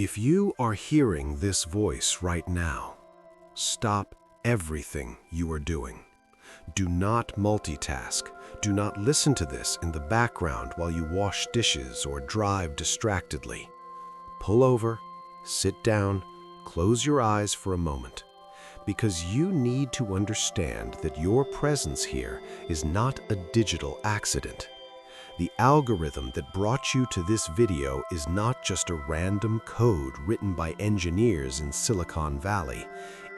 If you are hearing this voice right now, stop everything you are doing. Do not multitask. Do not listen to this in the background while you wash dishes or drive distractedly. Pull over, sit down, close your eyes for a moment, because you need to understand that your presence here is not a digital accident. The algorithm that brought you to this video is not just a random code written by engineers in Silicon Valley.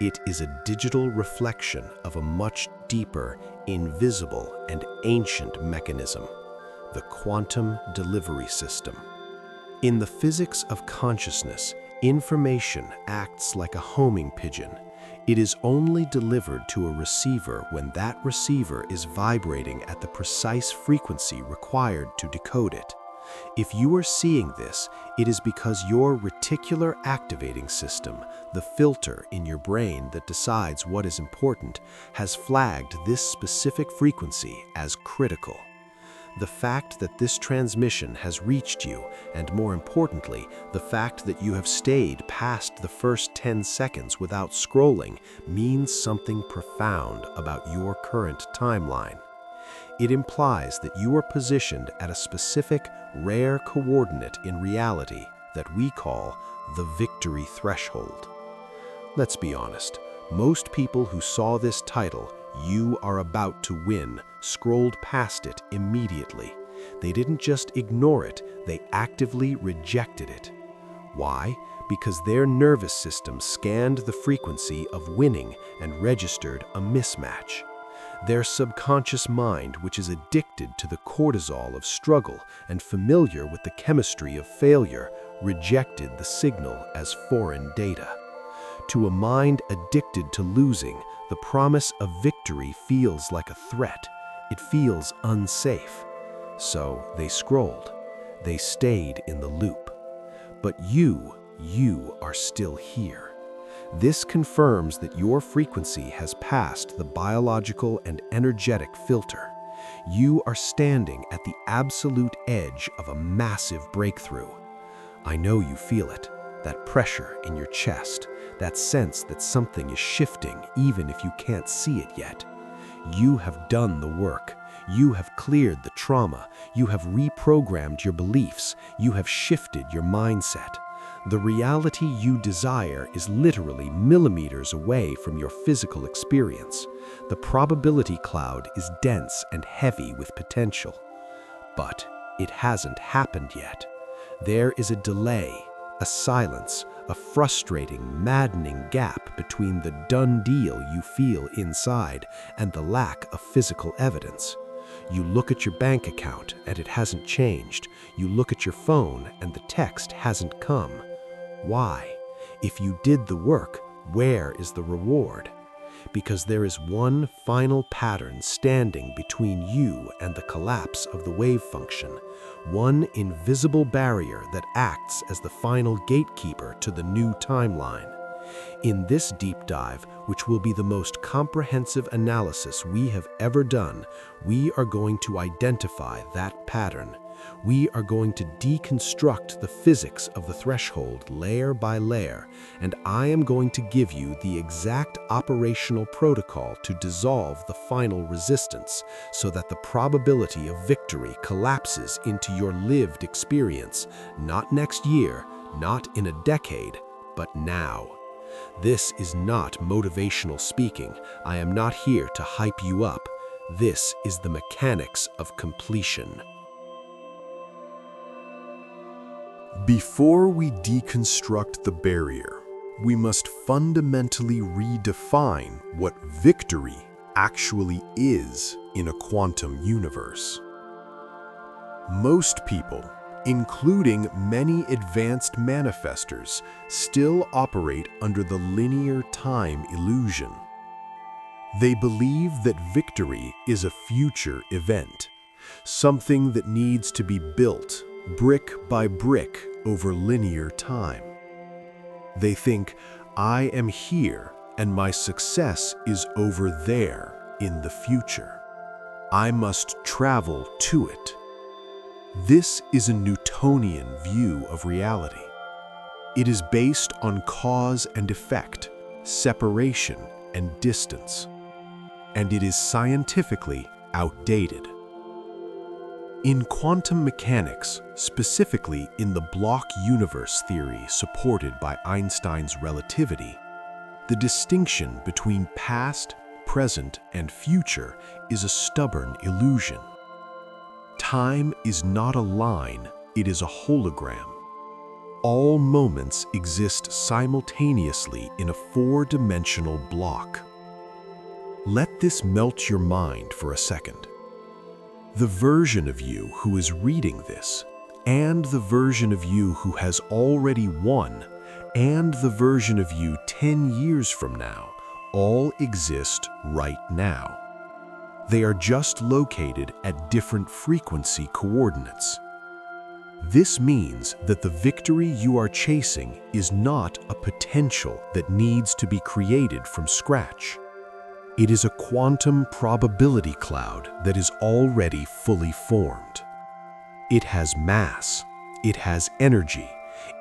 It is a digital reflection of a much deeper, invisible, and ancient mechanism, the quantum delivery system. In the physics of consciousness, information acts like a homing pigeon. It is only delivered to a receiver when that receiver is vibrating at the precise frequency required to decode it. If you are seeing this, it is because your reticular activating system, the filter in your brain that decides what is important, has flagged this specific frequency as critical. The fact that this transmission has reached you, and more importantly, the fact that you have stayed past the first 10 seconds without scrolling, means something profound about your current timeline. It implies that you are positioned at a specific, rare coordinate in reality that we call the victory threshold. Let's be honest, most people who saw this title, "You are about to win," scrolled past it immediately. They didn't just ignore it, they actively rejected it. Why? Because their nervous system scanned the frequency of winning and registered a mismatch. Their subconscious mind, which is addicted to the cortisol of struggle and familiar with the chemistry of failure, rejected the signal as foreign data. To a mind addicted to losing, the promise of victory feels like a threat. It feels unsafe. So they scrolled. They stayed in the loop. But you are still here. This confirms that your frequency has passed the biological and energetic filter. You are standing at the absolute edge of a massive breakthrough. I know you feel it, that pressure in your chest, that sense that something is shifting even if you can't see it yet. You have done the work. You have cleared the trauma. You have reprogrammed your beliefs. You have shifted your mindset. The reality you desire is literally millimeters away from your physical experience. The probability cloud is dense and heavy with potential. But it hasn't happened yet. There is a delay, a silence, a frustrating, maddening gap between the done deal you feel inside and the lack of physical evidence. You look at your bank account and it hasn't changed. You look at your phone and the text hasn't come. Why? If you did the work, where is the reward? Because there is one final pattern standing between you and the collapse of the wave function, one invisible barrier that acts as the final gatekeeper to the new timeline. In this deep dive, which will be the most comprehensive analysis we have ever done, we are going to identify that pattern. We are going to deconstruct the physics of the threshold layer by layer, and I am going to give you the exact operational protocol to dissolve the final resistance so that the probability of victory collapses into your lived experience, not next year, not in a decade, but now. This is not motivational speaking. I am not here to hype you up. This is the mechanics of completion. Before we deconstruct the barrier, we must fundamentally redefine what victory actually is in a quantum universe. Most people, including many advanced manifestors, still operate under the linear time illusion. They believe that victory is a future event, something that needs to be built brick by brick over linear time. They think, I am here and my success is over there in the future. I must travel to it. This is a Newtonian view of reality. It is based on cause and effect, separation and distance, and it is scientifically outdated. In quantum mechanics, specifically in the block universe theory supported by Einstein's relativity, the distinction between past, present, and future is a stubborn illusion. Time is not a line, it is a hologram. All moments exist simultaneously in a four-dimensional block. Let this melt your mind for a second. The version of you who is reading this, and the version of you who has already won, and the version of you 10 years from now, all exist right now. They are just located at different frequency coordinates. This means that the victory you are chasing is not a potential that needs to be created from scratch. It is a quantum probability cloud that is already fully formed. It has mass, it has energy,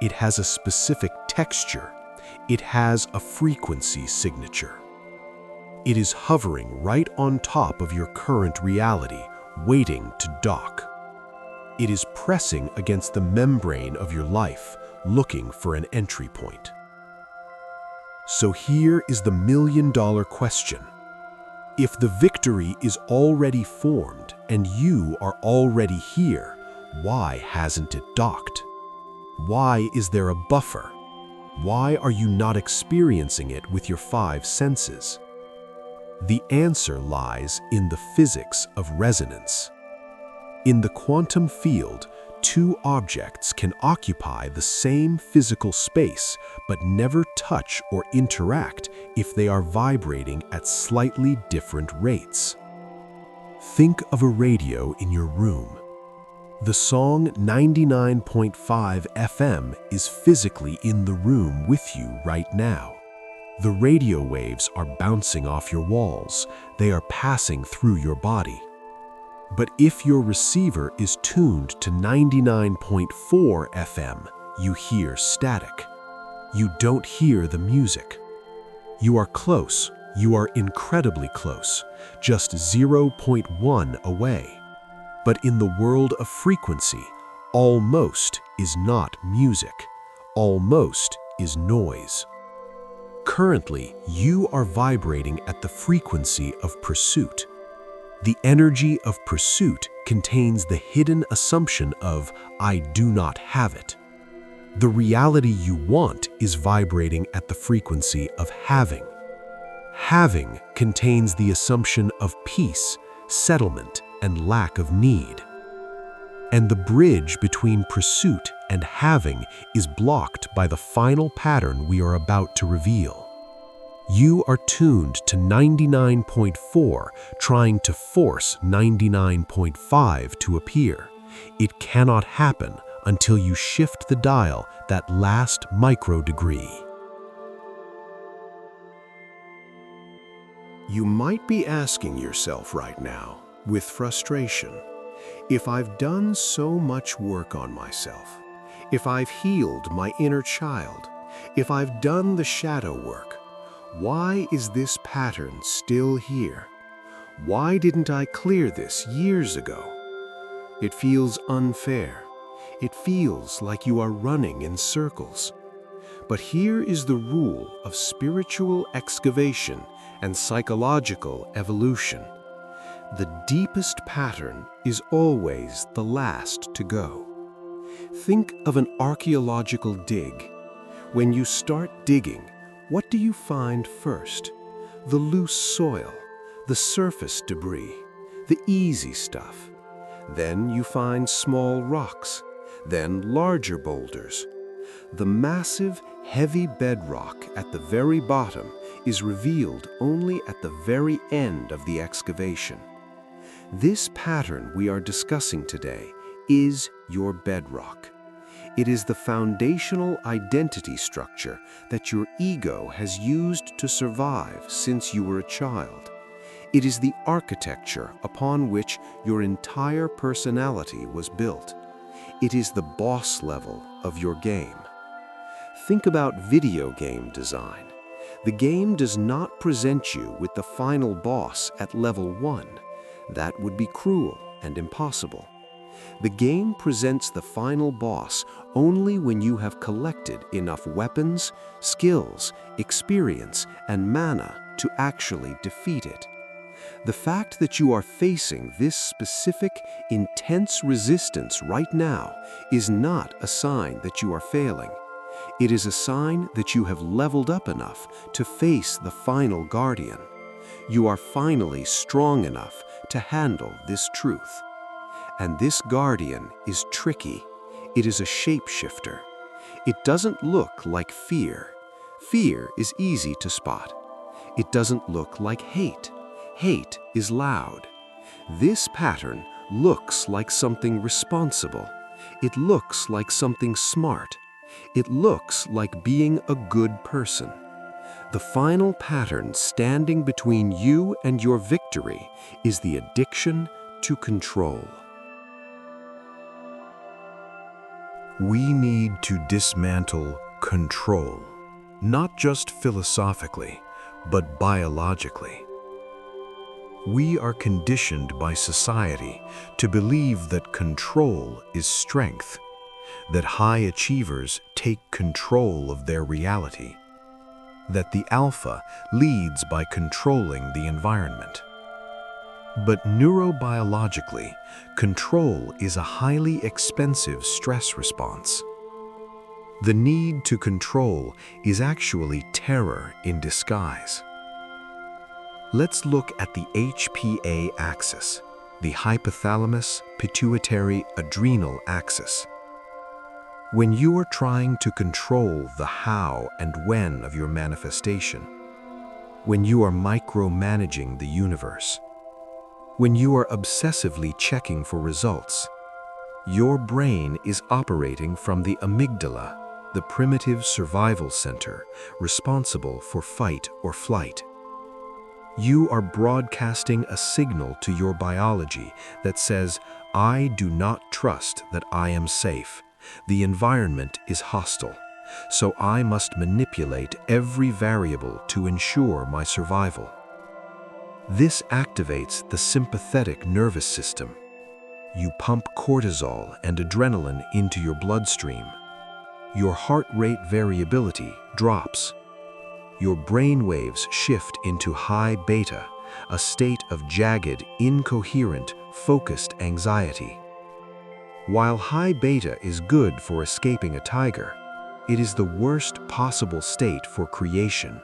it has a specific texture, it has a frequency signature. It is hovering right on top of your current reality, waiting to dock. It is pressing against the membrane of your life, looking for an entry point. So here is the million-dollar question. If the victory is already formed and you are already here, why hasn't it docked? Why is there a buffer? Why are you not experiencing it with your 5 senses? The answer lies in the physics of resonance. In the quantum field, 2 objects can occupy the same physical space but never touch or interact if they are vibrating at slightly different rates. Think of a radio in your room. The song 99.5 FM is physically in the room with you right now. The radio waves are bouncing off your walls. They are passing through your body. But if your receiver is tuned to 99.4 FM, you hear static. You don't hear the music. You are close. You are incredibly close, just 0.1 away. But in the world of frequency, almost is not music. Almost is noise. Currently, you are vibrating at the frequency of pursuit. The energy of pursuit contains the hidden assumption of, I do not have it. The reality you want is vibrating at the frequency of having. Having contains the assumption of peace, settlement, and lack of need. And the bridge between pursuit and having is blocked by the final pattern we are about to reveal. You are tuned to 99.4, trying to force 99.5 to appear. It cannot happen until you shift the dial that last micro degree. You might be asking yourself right now, with frustration, if I've done so much work on myself, if I've healed my inner child, if I've done the shadow work, why is this pattern still here? Why didn't I clear this years ago? It feels unfair. It feels like you are running in circles. But here is the rule of spiritual excavation and psychological evolution. The deepest pattern is always the last to go. Think of an archaeological dig. When you start digging, what do you find first? The loose soil, the surface debris, the easy stuff. Then you find small rocks, then larger boulders. The massive, heavy bedrock at the very bottom is revealed only at the very end of the excavation. This pattern we are discussing today is your bedrock. It is the foundational identity structure that your ego has used to survive since you were a child. It is the architecture upon which your entire personality was built. It is the boss level of your game. Think about video game design. The game does not present you with the final boss at level 1. That would be cruel and impossible. The game presents the final boss only when you have collected enough weapons, skills, experience, and mana to actually defeat it. The fact that you are facing this specific, intense resistance right now is not a sign that you are failing. It is a sign that you have leveled up enough to face the final guardian. You are finally strong enough to handle this truth. And this guardian is tricky. It is a shapeshifter. It doesn't look like fear. Fear is easy to spot. It doesn't look like hate. Hate is loud. This pattern looks like something responsible. It looks like something smart. It looks like being a good person. The final pattern standing between you and your victory is the addiction to control. We need to dismantle control, not just philosophically, but biologically. We are conditioned by society to believe that control is strength, that high achievers take control of their reality, that the alpha leads by controlling the environment. But neurobiologically, control is a highly expensive stress response. The need to control is actually terror in disguise. Let's look at the HPA axis, the hypothalamus-pituitary-adrenal axis. When you are trying to control the how and when of your manifestation, when you are micromanaging the universe, when you are obsessively checking for results, your brain is operating from the amygdala, the primitive survival center responsible for fight or flight. You are broadcasting a signal to your biology that says, "I do not trust that I am safe. The environment is hostile, so I must manipulate every variable to ensure my survival." This activates the sympathetic nervous system. You pump cortisol and adrenaline into your bloodstream. Your heart rate variability drops. Your brain waves shift into high beta, a state of jagged, incoherent, focused anxiety. While high beta is good for escaping a tiger, it is the worst possible state for creation.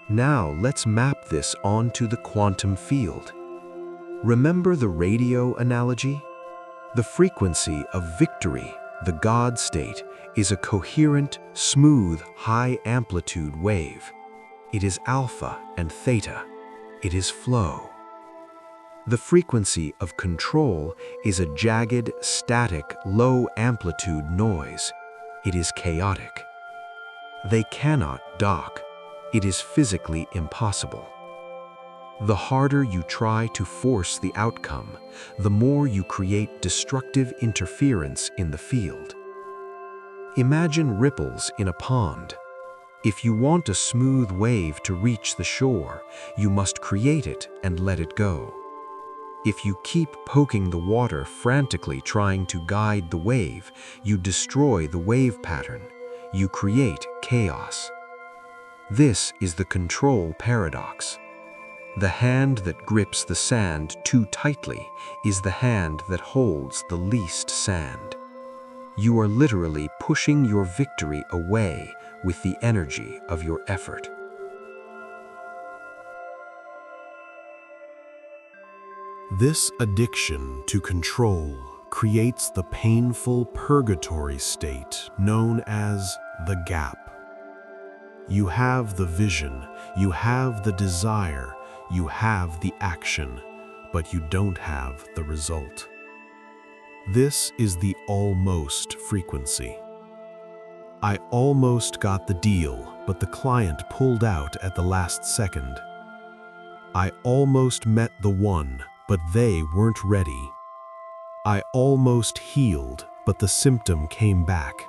Now let's map this onto the quantum field. Remember the radio analogy? The frequency of victory, the God state, is a coherent, smooth, high-amplitude wave. It is alpha and theta. It is flow. The frequency of control is a jagged, static, low-amplitude noise. It is chaotic. They cannot dock. It is physically impossible. The harder you try to force the outcome, the more you create destructive interference in the field. Imagine ripples in a pond. If you want a smooth wave to reach the shore, you must create it and let it go. If you keep poking the water frantically trying to guide the wave, you destroy the wave pattern. You create chaos. This is the control paradox. The hand that grips the sand too tightly is the hand that holds the least sand. You are literally pushing your victory away with the energy of your effort. This addiction to control creates the painful purgatory state known as the gap. You have the vision, you have the desire, you have the action, but you don't have the result. This is the almost frequency. I almost got the deal, but the client pulled out at the last second. I almost met the one, but they weren't ready. I almost healed, but the symptom came back.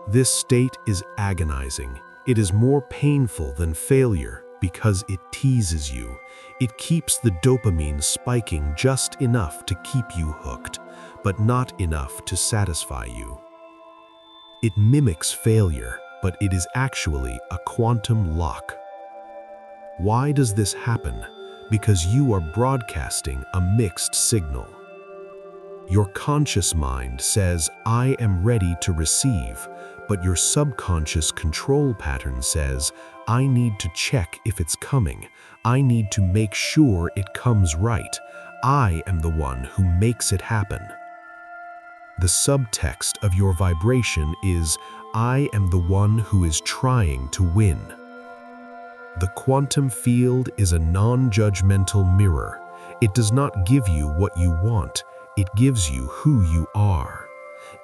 This state is agonizing. It is more painful than failure because it teases you. It keeps the dopamine spiking just enough to keep you hooked, but not enough to satisfy you. It mimics failure, but it is actually a quantum lock. Why does this happen? Because you are broadcasting a mixed signal. Your conscious mind says, "I am ready to receive," but your subconscious control pattern says, "I need to check if it's coming. I need to make sure it comes right. I am the one who makes it happen." The subtext of your vibration is, "I am the one who is trying to win." The quantum field is a non-judgmental mirror. It does not give you what you want. It gives you who you are.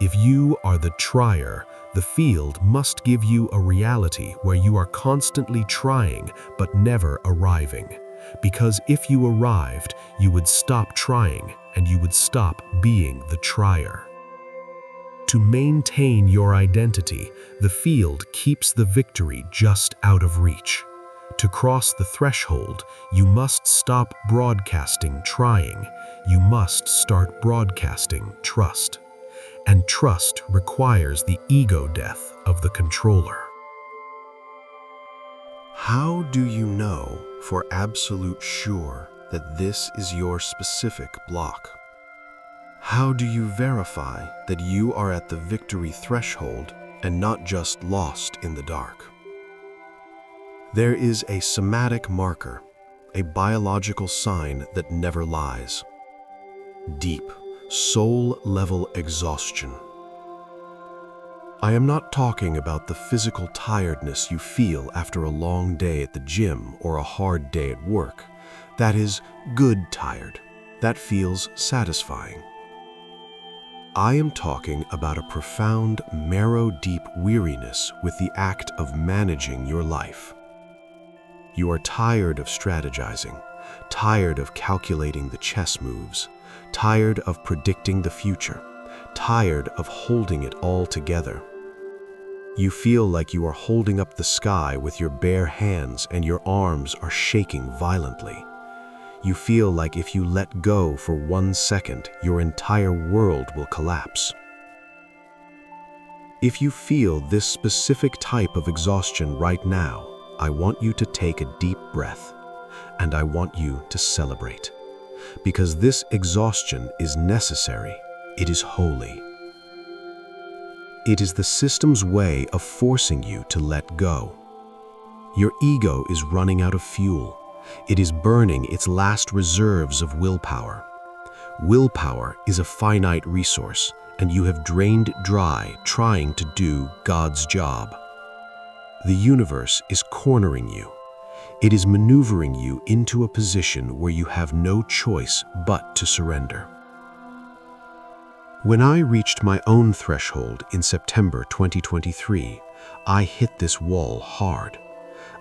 If you are the trier, the field must give you a reality where you are constantly trying but never arriving. Because if you arrived, you would stop trying and you would stop being the trier. To maintain your identity, the field keeps the victory just out of reach. To cross the threshold, you must stop broadcasting trying. You must start broadcasting trust. And trust requires the ego death of the controller. How do you know for absolute sure that this is your specific block? How do you verify that you are at the victory threshold and not just lost in the dark? There is a somatic marker, a biological sign that never lies. Deep, soul-level exhaustion. I am not talking about the physical tiredness you feel after a long day at the gym or a hard day at work. That is good tired. That feels satisfying. I am talking about a profound, marrow-deep weariness with the act of managing your life. You are tired of strategizing, tired of calculating the chess moves, tired of predicting the future, tired of holding it all together. You feel like you are holding up the sky with your bare hands and your arms are shaking violently. You feel like if you let go for 1 second, your entire world will collapse. If you feel this specific type of exhaustion right now, I want you to take a deep breath, and I want you to celebrate. Because this exhaustion is necessary, it is holy. It is the system's way of forcing you to let go. Your ego is running out of fuel. It is burning its last reserves of willpower. Willpower is a finite resource, and you have drained it dry trying to do God's job. The universe is cornering you. It is maneuvering you into a position where you have no choice but to surrender. When I reached my own threshold in September 2023, I hit this wall hard.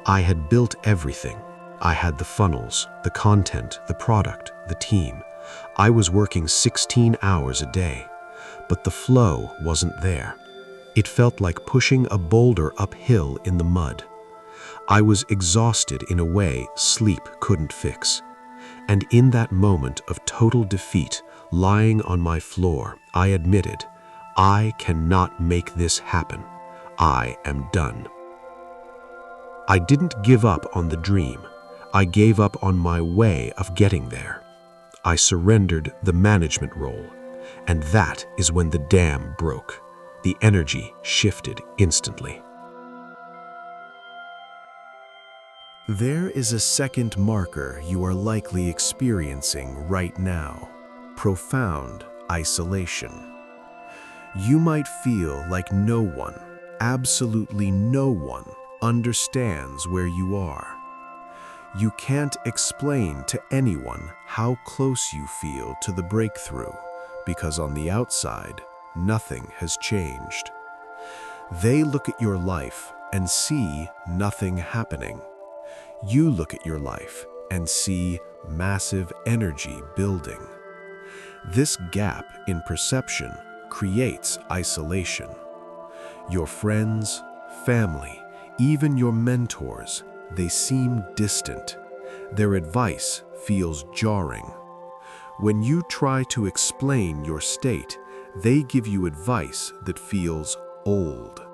I had built everything. I had the funnels, the content, the product, the team. I was working 16 hours a day, but the flow wasn't there. It felt like pushing a boulder uphill in the mud. I was exhausted in a way sleep couldn't fix. And in that moment of total defeat, lying on my floor, I admitted, I cannot make this happen. I am done. I didn't give up on the dream. I gave up on my way of getting there. I surrendered the management role, and that is when the dam broke. The energy shifted instantly. There is a second marker you are likely experiencing right now: profound isolation. You might feel like no one, absolutely no one, understands where you are. You can't explain to anyone how close you feel to the breakthrough, because on the outside, nothing has changed. They look at your life and see nothing happening. You look at your life and see massive energy building. This gap in perception creates isolation. Your friends, family, even your mentors, they seem distant. Their advice feels jarring. When you try to explain your state, they give you advice that feels old.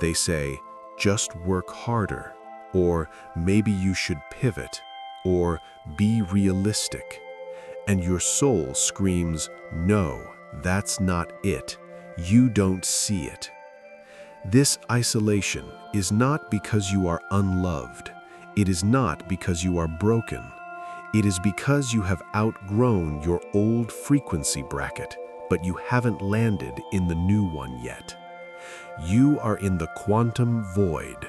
They say, just work harder, or maybe you should pivot, or be realistic. And your soul screams, no, that's not it. You don't see it. This isolation is not because you are unloved. It is not because you are broken. It is because you have outgrown your old frequency bracket, but you haven't landed in the new one yet. You are in the quantum void.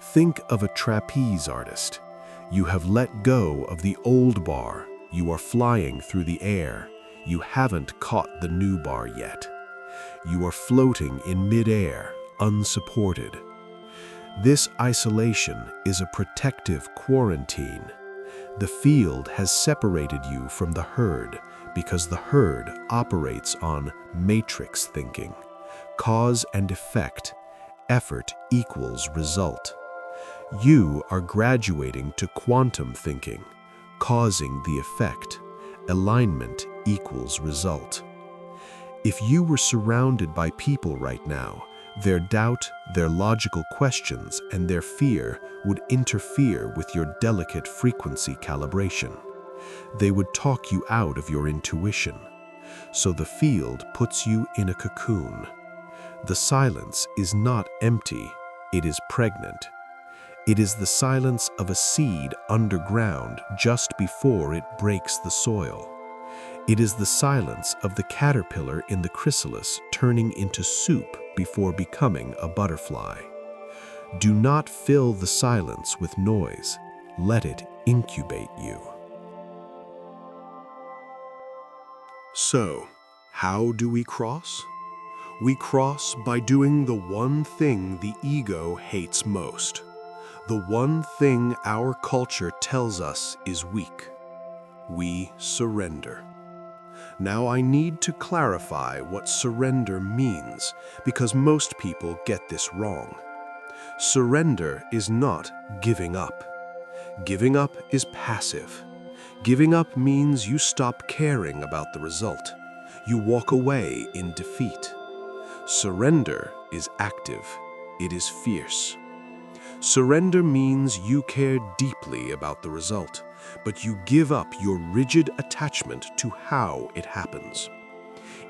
Think of a trapeze artist. You have let go of the old bar. You are flying through the air. You haven't caught the new bar yet. You are floating in midair, unsupported. This isolation is a protective quarantine. The field has separated you from the herd because the herd operates on matrix thinking. Cause and effect, effort equals result. You are graduating to quantum thinking, causing the effect. Alignment equals result. If you were surrounded by people right now, their doubt, their logical questions, and their fear would interfere with your delicate frequency calibration. They would talk you out of your intuition. So the field puts you in a cocoon. The silence is not empty, it is pregnant. It is the silence of a seed underground just before it breaks the soil. It is the silence of the caterpillar in the chrysalis turning into soup before becoming a butterfly. Do not fill the silence with noise. Let it incubate you. So, how do we cross? We cross by doing the one thing the ego hates most. The one thing our culture tells us is weak. We surrender. Now I need to clarify what surrender means because most people get this wrong. Surrender is not giving up. Giving up is passive. Giving up means you stop caring about the result. You walk away in defeat. Surrender is active. It is fierce. Surrender means you care deeply about the result, but you give up your rigid attachment to how it happens.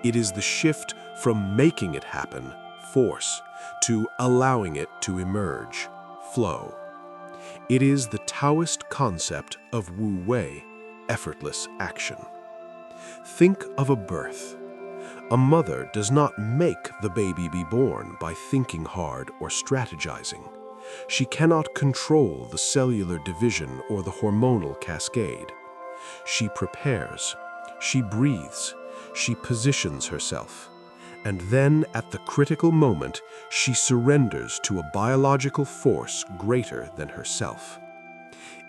It is the shift from making it happen, force, to allowing it to emerge, flow. It is the Taoist concept of Wu Wei, effortless action. Think of a birth. A mother does not make the baby be born by thinking hard or strategizing. She cannot control the cellular division or the hormonal cascade. She prepares, she breathes, she positions herself, and then at the critical moment, she surrenders to a biological force greater than herself.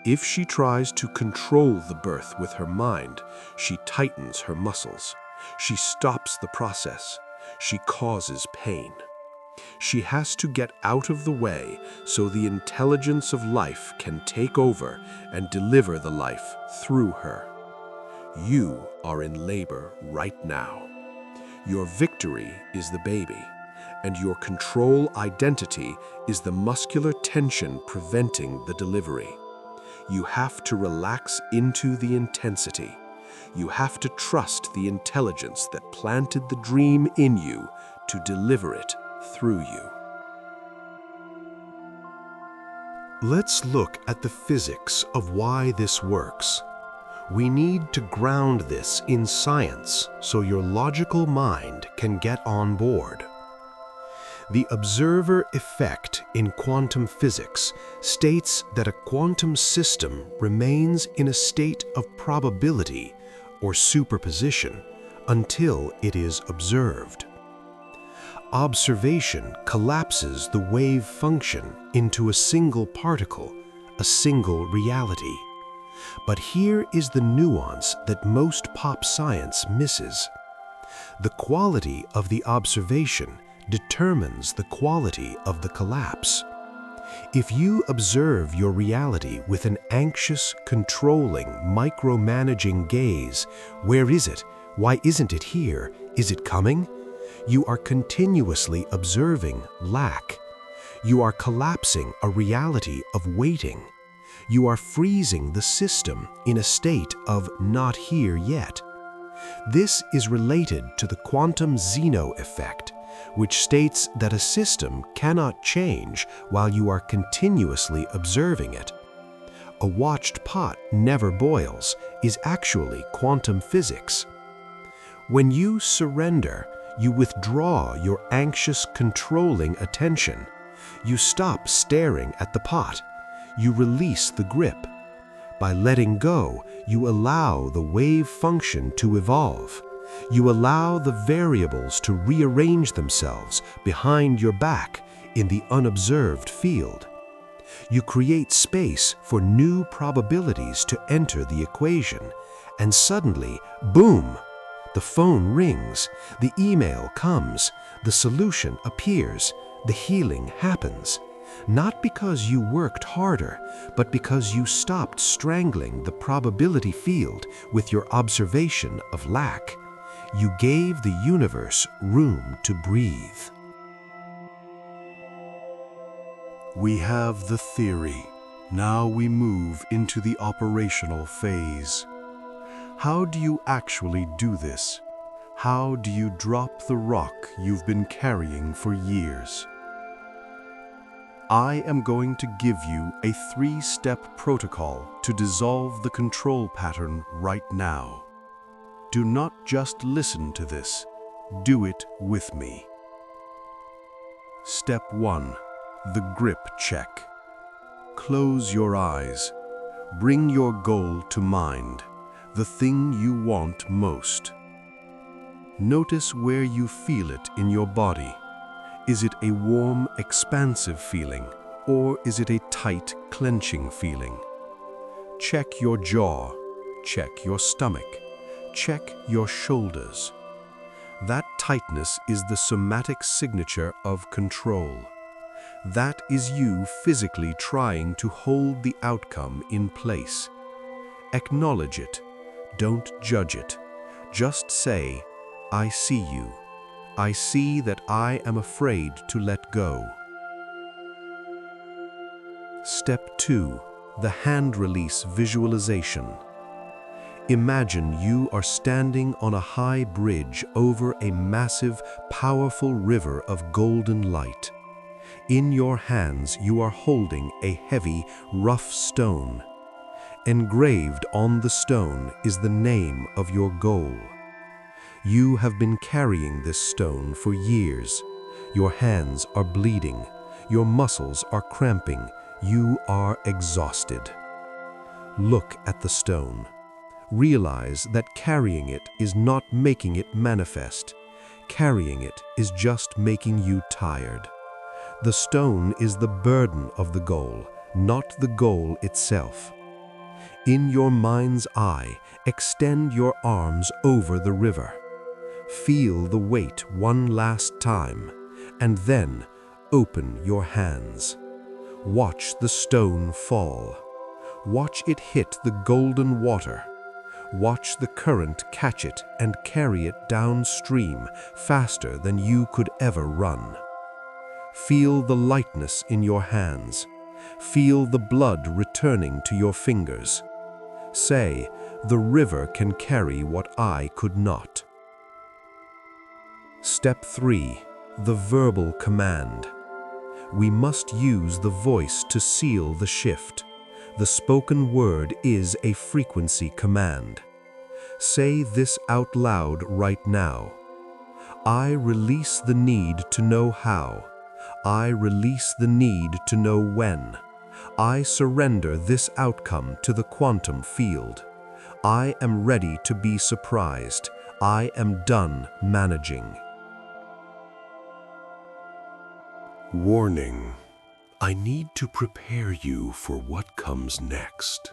If she tries to control the birth with her mind, she tightens her muscles. She stops the process. She causes pain. She has to get out of the way so the intelligence of life can take over and deliver the life through her. You are in labor right now. Your victory is the baby, and your control identity is the muscular tension preventing the delivery. You have to relax into the intensity. You have to trust the intelligence that planted the dream in you to deliver it through you. Let's look at the physics of why this works. We need to ground this in science so your logical mind can get on board. The observer effect in quantum physics states that a quantum system remains in a state of probability or superposition until it is observed. Observation collapses the wave function into a single particle, a single reality. But here is the nuance that most pop science misses. The quality of the observation determines the quality of the collapse. If you observe your reality with an anxious, controlling, micromanaging gaze, where is it? Why isn't it here? Is it coming? You are continuously observing lack. You are collapsing a reality of waiting. You are freezing the system in a state of not here yet. This is related to the quantum Zeno effect, which states that a system cannot change while you are continuously observing it. A watched pot never boils is actually quantum physics. When you surrender, you withdraw your anxious, controlling attention. You stop staring at the pot. You release the grip. By letting go, you allow the wave function to evolve. You allow the variables to rearrange themselves behind your back in the unobserved field. You create space for new probabilities to enter the equation, and suddenly, boom! The phone rings, the email comes, the solution appears, the healing happens. Not because you worked harder, but because you stopped strangling the probability field with your observation of lack. You gave the universe room to breathe. We have the theory. Now we move into the operational phase. How do you actually do this? How do you drop the rock you've been carrying for years? I am going to give you a 3-step protocol to dissolve the control pattern right now. Do not just listen to this, do it with me. Step 1. The grip check. Close your eyes. Bring your goal to mind, the thing you want most. Notice where you feel it in your body. Is it a warm, expansive feeling, or is it a tight, clenching feeling? Check your jaw, check your stomach, check your shoulders. That tightness is the somatic signature of control. That is you physically trying to hold the outcome in place. Acknowledge it. Don't judge it. Just say, I see you. I see that I am afraid to let go. Step 2. The hand release visualization. Imagine you are standing on a high bridge over a massive, powerful river of golden light. In your hands you are holding a heavy, rough stone. Engraved on the stone is the name of your goal. You have been carrying this stone for years. Your hands are bleeding. Your muscles are cramping. You are exhausted. Look at the stone. Realize that carrying it is not making it manifest. Carrying it is just making you tired. The stone is the burden of the goal, not the goal itself. In your mind's eye, extend your arms over the river. Feel the weight one last time, and then open your hands. Watch the stone fall. Watch it hit the golden water. Watch the current catch it and carry it downstream faster than you could ever run. Feel the lightness in your hands. Feel the blood returning to your fingers. Say, the river can carry what I could not. Step 3. The verbal command. We must use the voice to seal the shift. The spoken word is a frequency command. Say this out loud right now. I release the need to know how. I release the need to know when. I surrender this outcome to the quantum field. I am ready to be surprised. I am done managing. Warning. I need to prepare you for what comes next.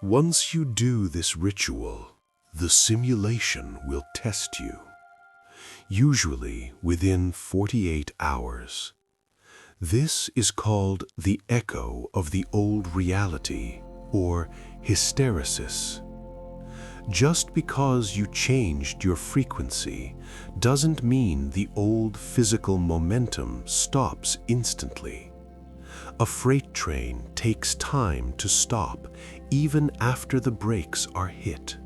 Once you do this ritual, the simulation will test you. usually within 48 hours. This is called the echo of the old reality, or hysteresis. Just because you changed your frequency doesn't mean the old physical momentum stops instantly. A freight train takes time to stop even after the brakes are hit.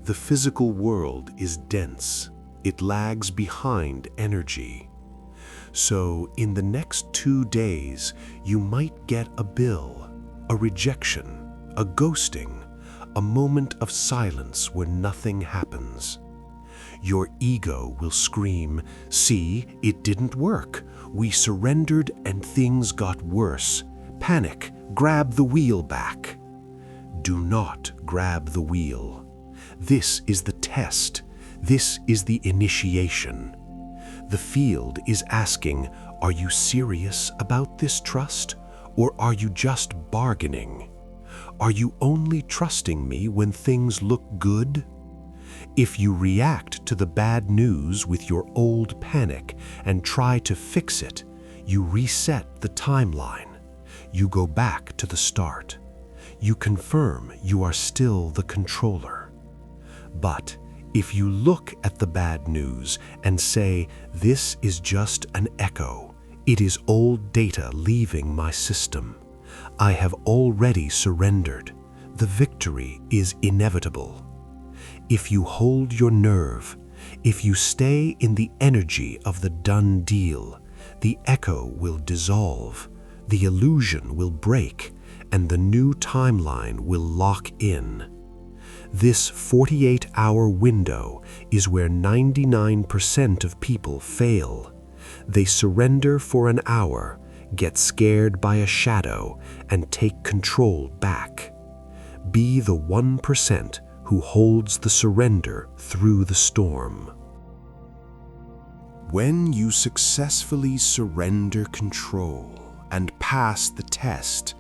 The physical world is dense. It lags behind energy. So in the next 2 days, you might get a bill, a rejection, a ghosting, a moment of silence where nothing happens. Your ego will scream, "See, it didn't work. We surrendered and things got worse. Panic, grab the wheel back." Do not grab the wheel. This is the test. This is the initiation. The field is asking, are you serious about this trust? Or are you just bargaining? Are you only trusting me when things look good? If you react to the bad news with your old panic and try to fix it, you reset the timeline. You go back to the start. You confirm you are still the controller. But if you look at the bad news and say, "This is just an echo, it is old data leaving my system. I have already surrendered. The victory is inevitable." If you hold your nerve, if you stay in the energy of the done deal, the echo will dissolve, the illusion will break, and the new timeline will lock in. This 48-hour window is where 99% of people fail. They surrender for an hour, get scared by a shadow, and take control back. Be the 1% who holds the surrender through the storm. When you successfully surrender control and pass the test,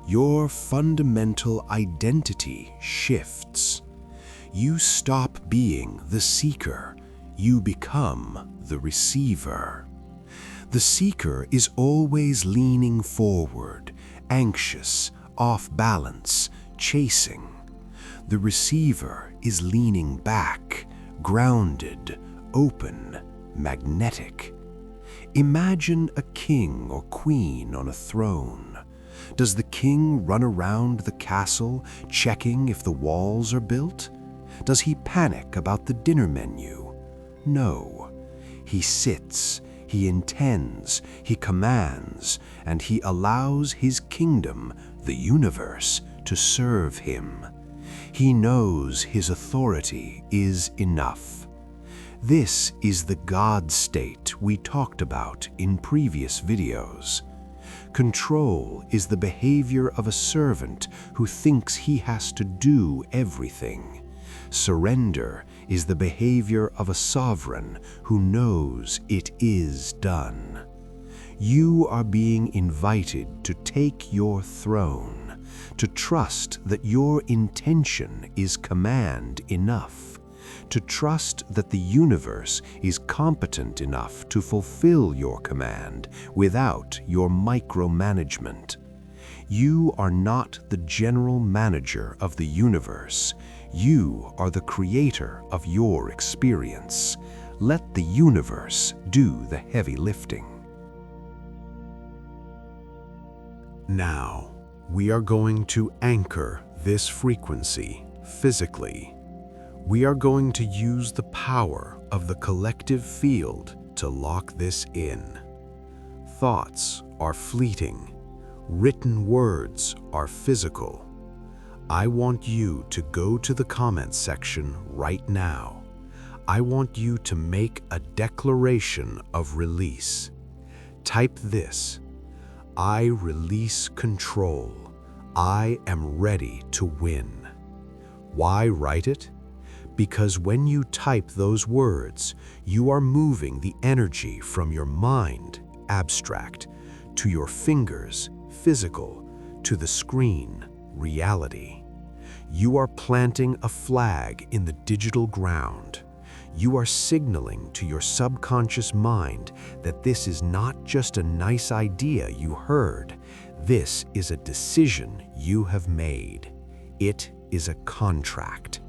your fundamental identity shifts. You stop being the seeker. You become the receiver. The seeker is always leaning forward, anxious, off balance, chasing. The receiver is leaning back, grounded, open, magnetic. Imagine a king or queen on a throne. Does the king run around the castle checking if the walls are built? Does he panic about the dinner menu? No. He sits, he intends, he commands, and he allows his kingdom, the universe, to serve him. He knows his authority is enough. This is the God state we talked about in previous videos. Control is the behavior of a servant who thinks he has to do everything. Surrender is the behavior of a sovereign who knows it is done. You are being invited to take your throne, to trust that your intention is command enough, to trust that the universe is competent enough to fulfill your command without your micromanagement. You are not the general manager of the universe. You are the creator of your experience. Let the universe do the heavy lifting. Now, we are going to anchor this frequency physically. We are going to use the power of the collective field to lock this in. Thoughts are fleeting. Written words are physical. I want you to go to the comments section right now. I want you to make a declaration of release. Type this: I release control. I am ready to win. Why write it? Because when you type those words, you are moving the energy from your mind, abstract, to your fingers, physical, to the screen, reality. You are planting a flag in the digital ground. You are signaling to your subconscious mind that this is not just a nice idea you heard. This is a decision you have made. It is a contract.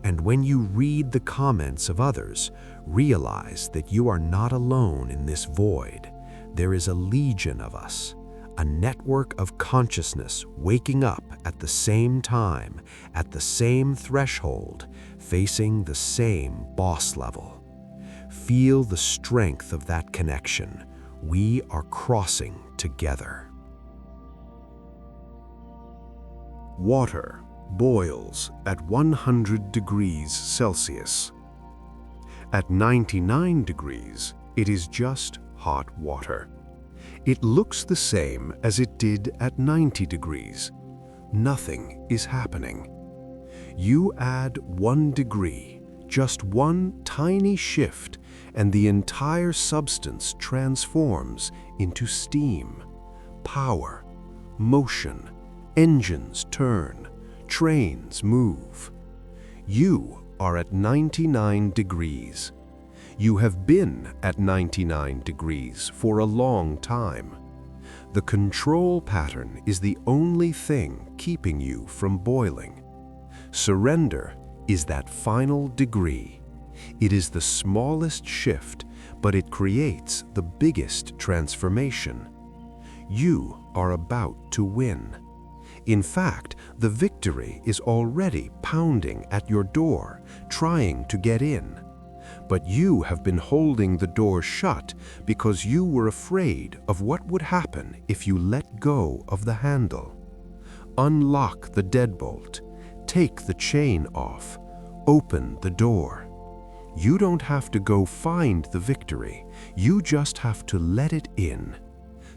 And when you read the comments of others, realize that you are not alone in this void. There is a legion of us, a network of consciousness waking up at the same time, at the same threshold, facing the same boss level. Feel the strength of that connection. We are crossing together. Water boils at 100 degrees Celsius. At 99 degrees, it is just hot water. It looks the same as it did at 90 degrees. Nothing is happening. You add 1 degree, just one tiny shift, and the entire substance transforms into steam, power, motion. Engines turn, trains move. You are at 99 degrees. You have been at 99 degrees for a long time. The control pattern is the only thing keeping you from boiling. Surrender is that final degree. It is the smallest shift, but it creates the biggest transformation. You are about to win. In fact, the victory is already pounding at your door, trying to get in. But you have been holding the door shut because you were afraid of what would happen if you let go of the handle. Unlock the deadbolt, take the chain off, open the door. You don't have to go find the victory, you just have to let it in.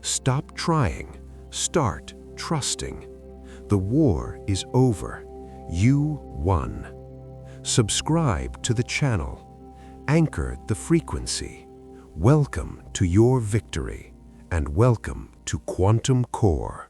Stop trying, start trusting. The war is over. You won. Subscribe to the channel. Anchor the frequency. Welcome to your victory, and welcome to Quantum Core.